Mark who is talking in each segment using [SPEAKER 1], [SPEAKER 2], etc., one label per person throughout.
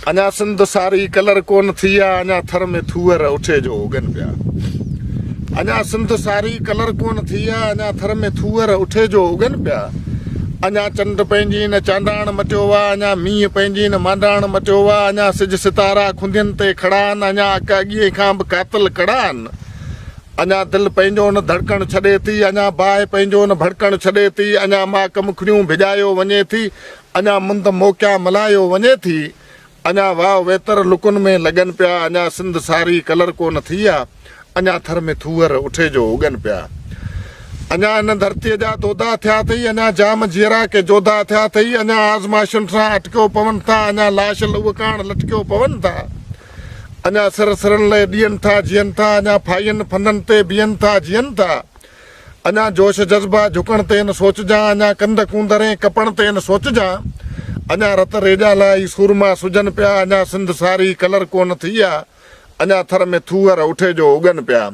[SPEAKER 1] अञा सिंध सारी कलर कोन थी आहे, अञा थर में थूअर उठे जो उगन पिया। अञा सिंध सारी कलर कोन थी आहे, अञा थर में थूअर उठे जो उगन पिया। अञा चंड पंहिंजी न चांडाण मटियो आहे, अञा मींहुं पंहिंजी न मांडाण मटियो आहे। अञा सिज सितारा खुंदियुनि ते खड़ा आहिनि, अञा अकाॻीअ खां बि कातिल खड़ा आहिनि। अञा दिलि पंहिंजो न धड़कण छॾे थी, अञा बाहि पंहिंजो न भड़कण छॾे थी। अञा मां कमखणियूं भिॼायो वञे थी, अञा मुंद मोकिया मल्हायो वञे थी। अञा वाह वेतर लुकुनि में लॻनि पिया, अञा सिंध सारी कलर कोन थी आहे, अञा थर में थूअर उठे जो उगनि पिया। अञा इन धरतीअ जा दोदा थिया अथई, अञा जाम जीअरा के जोधा थिया अथई। अञा आज़माइशुनि सां अटकियो पवनि था, अञा लाश लुवकाण लटकियो पवनि था। अञा सिर सिरनि लाइ ॾियनि था जीअनि था, अञा फाइनि फंदनि ते बीहनि था जीअनि था। अञा जोश जज़्बा झुकण ते न सोचजांइ, अञा कंध कूंदरे कपण ते न सोचजांइ। अञा रत रेजा लाइ सूरमा सुजनि पिया, अञा सिंध सारी कलर कोन थी आहे, अञा थर में थूअर उठे जो उगनि पिया।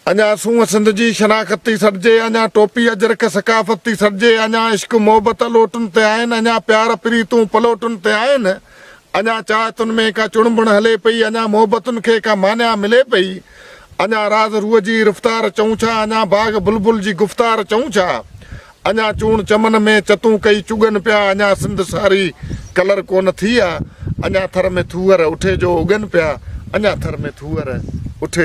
[SPEAKER 1] अञा सूंहं सिंध जी शनाख़त थी सॾिजे, अञा टोपी अजरक सकाफ़त थी सॾिजे। अञा इश्क मोहबत लोटुनि ते आहिनि, अञा प्यार प्रीतूं पलोटुनि ते आहिनि। अञा चाहतुनि में का चुणबुण हले पई, अञा मोहबतुनि खे का मान्या मिले पई। अञा राज़ रूह जी रफ़्तार चऊं छा, अञा बाग़ बुलबुल जी गुफ़्तार चऊं छा। अञा चूण चमन में चतूं कई चुगनि पिया, अञा सिंध सारी कलर कोन थी आहे, अञा थर में थूअर उठे जो उगनि पिया, अञा थर में थूअर उठे।